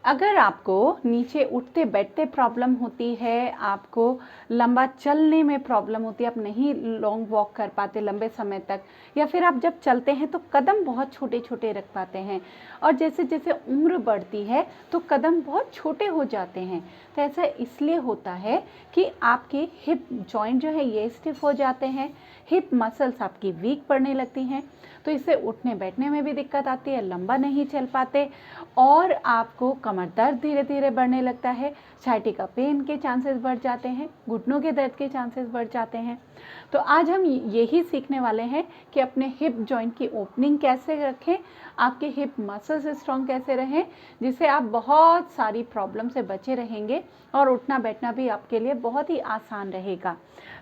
अगर आपको नीचे उठते बैठते प्रॉब्लम होती है, आपको लंबा चलने में प्रॉब्लम होती है, आप नहीं लॉन्ग वॉक कर पाते लंबे समय तक, या फिर आप जब चलते हैं तो कदम बहुत छोटे छोटे रख पाते हैं और जैसे जैसे उम्र बढ़ती है तो कदम बहुत छोटे हो जाते हैं, तो ऐसा इसलिए होता है कि आपके हिप जॉइंट जो है ये स्टिफ हो जाते हैं, हिप मसल्स आपकी वीक पड़ने लगती हैं, तो इससे उठने बैठने में भी दिक्कत आती है, लंबा नहीं चल पाते और आपको कमर दर्द धीरे धीरे बढ़ने लगता है, साइटिका पेन के चांसेस बढ़ जाते हैं, घुटनों के दर्द के चांसेस बढ़ जाते हैं। तो आज हम यही सीखने वाले हैं कि अपने हिप जॉइंट की ओपनिंग कैसे रखें, आपके हिप मसल्स स्ट्रॉन्ग कैसे रहें, जिससे आप बहुत सारी प्रॉब्लम से बचे रहेंगे और उठना बैठना भी आपके लिए बहुत ही आसान रहेगा।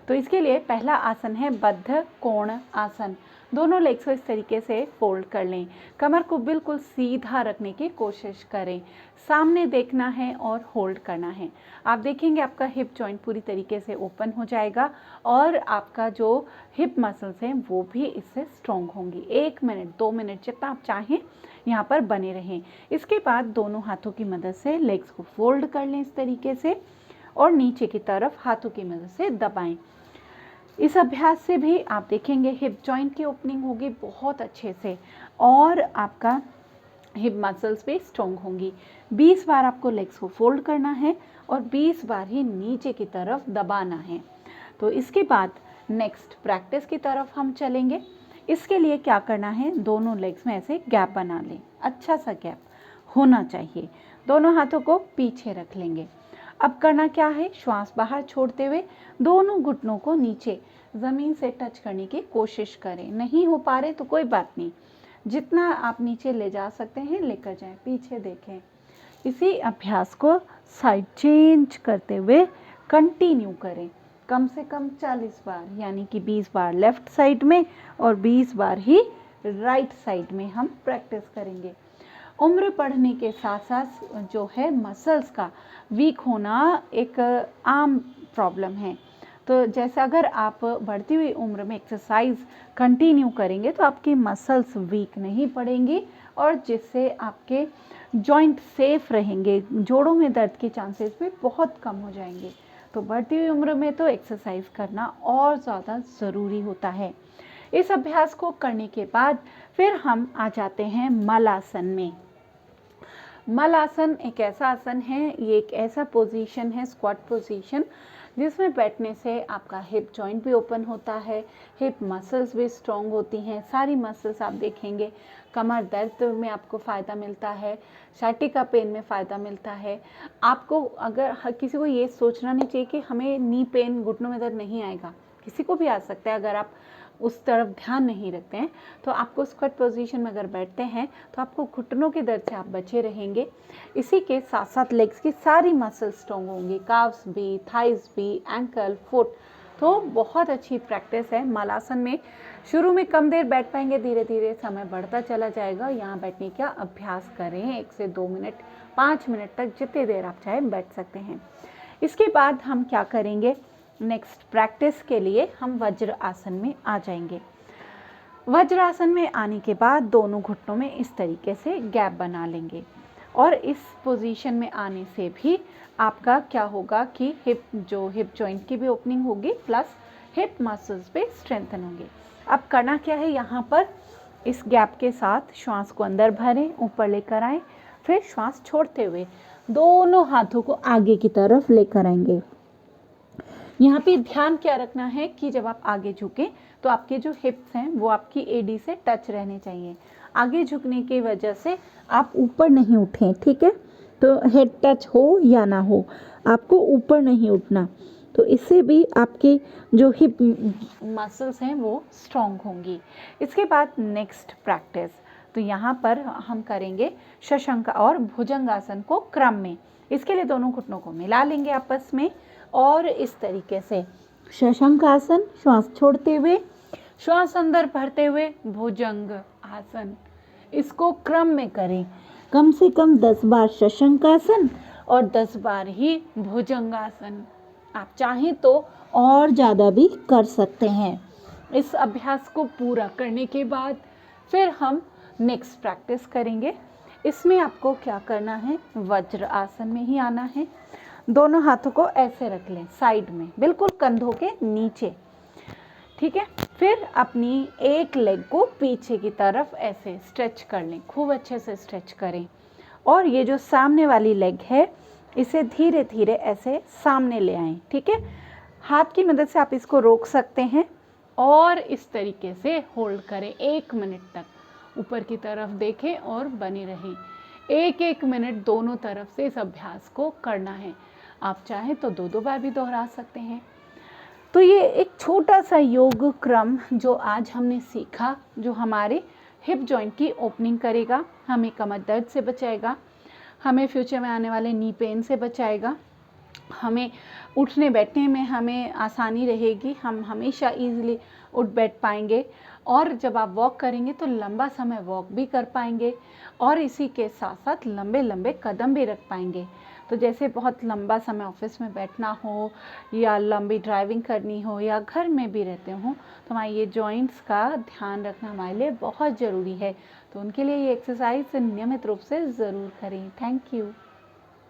तो इसके लिए पहला आसन है बद्ध कोण आसन। दोनों लेग्स को इस तरीके से फोल्ड कर लें, कमर को बिल्कुल सीधा रखने की कोशिश करें, सामने देखना है और होल्ड करना है। आप देखेंगे आपका हिप जॉइंट पूरी तरीके से ओपन हो जाएगा और आपका जो हिप मसल्स हैं वो भी इससे स्ट्रॉन्ग होंगी। 1 मिनट 2 मिनट जितना आप चाहें यहाँ पर बने रहें। इसके बाद दोनों हाथों की मदद से लेग्स को फोल्ड कर लें इस तरीके से और नीचे की तरफ हाथों की मदद से दबाएं। इस अभ्यास से भी आप देखेंगे हिप जॉइंट की ओपनिंग होगी बहुत अच्छे से और आपका हिप मसल्स भी स्ट्रॉन्ग होंगी। 20 बार आपको लेग्स को फोल्ड करना है और 20 बार ही नीचे की तरफ दबाना है। तो इसके बाद नेक्स्ट प्रैक्टिस की तरफ हम चलेंगे। इसके लिए क्या करना है, दोनों लेग्स में ऐसे गैप बना लें, अच्छा सा गैप होना चाहिए। दोनों हाथों को पीछे रख लेंगे। अब करना क्या है, श्वास बाहर छोड़ते हुए दोनों घुटनों को नीचे ज़मीन से टच करने की कोशिश करें। नहीं हो पा रहे तो कोई बात नहीं, जितना आप नीचे ले जा सकते हैं लेकर जाएं, पीछे देखें। इसी अभ्यास को साइड चेंज करते हुए कंटिन्यू करें, कम से कम 40 बार, यानी कि 20 बार लेफ्ट साइड में और 20 बार ही राइट साइड में हम प्रैक्टिस करेंगे। उम्र बढ़ने के साथ साथ जो है मसल्स का वीक होना एक आम प्रॉब्लम है। तो जैसे अगर आप बढ़ती हुई उम्र में एक्सरसाइज कंटिन्यू करेंगे तो आपकी मसल्स वीक नहीं पड़ेंगी और जिससे आपके जॉइंट सेफ रहेंगे, जोड़ों में दर्द के चांसेस भी बहुत कम हो जाएंगे। तो बढ़ती हुई उम्र में तो एक्सरसाइज करना और ज़्यादा ज़रूरी होता है। इस अभ्यास को करने के बाद फिर हम आ जाते हैं मलासन में। मलासन एक ऐसा आसन है, ये एक ऐसा पोजीशन है, स्क्वाट पोजीशन, जिसमें बैठने से आपका हिप जॉइंट भी ओपन होता है, हिप मसल्स भी स्ट्रॉन्ग होती हैं, सारी मसल्स आप देखेंगे, कमर दर्द में आपको फ़ायदा मिलता है, साइटिका पेन में फ़ायदा मिलता है। आपको अगर किसी को ये सोचना नहीं चाहिए कि हमें नी पेन, घुटनों में दर्द नहीं आएगा, किसी को भी आ सकता है। अगर आप उस तरफ ध्यान नहीं रखते हैं तो आपको स्क्वाट पोजीशन में अगर बैठते हैं तो आपको घुटनों के दर्द से आप बचे रहेंगे। इसी के साथ साथ लेग्स की सारी मसल्स स्ट्रॉन्ग होंगी, काफ्स भी, थाइज भी, एंकल, फुट। तो बहुत अच्छी प्रैक्टिस है मलासन में। शुरू में कम देर बैठ पाएंगे, धीरे धीरे समय बढ़ता चला जाएगा। यहाँ बैठने का अभ्यास करें, 1 से 2 मिनट, 5 मिनट तक जितनी देर आप चाहें बैठ सकते हैं। इसके बाद हम क्या करेंगे, नेक्स्ट प्रैक्टिस के लिए हम वज्र आसन में आ जाएंगे। वज्र आसन में आने के बाद दोनों घुटनों में इस तरीके से गैप बना लेंगे और इस पोजीशन में आने से भी आपका क्या होगा कि हिप जॉइंट की भी ओपनिंग होगी प्लस हिप मसल्स पे स्ट्रेंथन होंगे। अब करना क्या है, यहाँ पर इस गैप के साथ श्वास को अंदर भरें, ऊपर लेकर आएं, फिर श्वास छोड़ते हुए दोनों हाथों को आगे की तरफ लेकर आएंगे। यहाँ पे ध्यान क्या रखना है कि जब आप आगे झुकें तो आपके जो हिप्स हैं वो आपकी एडी से टच रहने चाहिए। आगे झुकने की वजह से आप ऊपर नहीं उठें, ठीक है। तो हेड टच हो या ना हो, आपको ऊपर नहीं उठना। तो इससे भी आपके जो हिप मसल्स हैं वो स्ट्रॉन्ग होंगी। इसके बाद नेक्स्ट प्रैक्टिस, तो यहाँ पर हम करेंगे शशंक और भुजंगासन को क्रम में। इसके लिए दोनों घुटनों को मिला लेंगे आपस में और इस तरीके से शशंक आसन, श्वास छोड़ते हुए, श्वास अंदर भरते हुए भुजंग आसन, इसको क्रम में करें। कम से कम 10 बार शशंक आसन और 10 बार ही भुजंगासन। आप चाहें तो और ज़्यादा भी कर सकते हैं। इस अभ्यास को पूरा करने के बाद फिर हम नेक्स्ट प्रैक्टिस करेंगे। इसमें आपको क्या करना है, वज्र आसन में ही आना है। दोनों हाथों को ऐसे रख लें साइड में, बिल्कुल कंधों के नीचे, ठीक है। फिर अपनी एक लेग को पीछे की तरफ ऐसे स्ट्रेच कर लें, खूब अच्छे से स्ट्रेच करें। और ये जो सामने वाली लेग है इसे धीरे धीरे ऐसे सामने ले आएं, ठीक है। हाथ की मदद से आप इसको रोक सकते हैं और इस तरीके से होल्ड करें 1 मिनट तक। ऊपर की तरफ देखें और बने रहें। 1-1 मिनट दोनों तरफ से इस अभ्यास को करना है। आप चाहें तो 2-2 बार भी दोहरा सकते हैं। तो ये एक छोटा सा योग क्रम जो आज हमने सीखा, जो हमारे हिप जॉइंट की ओपनिंग करेगा, हमें कमर दर्द से बचाएगा, हमें फ्यूचर में आने वाले नी पेन से बचाएगा, हमें उठने बैठने में हमें आसानी रहेगी, हम हमेशा इजीली उठ बैठ पाएंगे। और जब आप वॉक करेंगे तो लंबा समय वॉक भी कर पाएंगे और इसी के साथ साथ लंबे लंबे कदम भी रख पाएंगे। तो जैसे बहुत लंबा समय ऑफिस में बैठना हो या लंबी ड्राइविंग करनी हो या घर में भी रहते हो, तो हमारे ये जॉइंट्स का ध्यान रखना हमारे लिए बहुत ज़रूरी है। तो उनके लिए ये एक्सरसाइज नियमित रूप से ज़रूर करें। Thank you.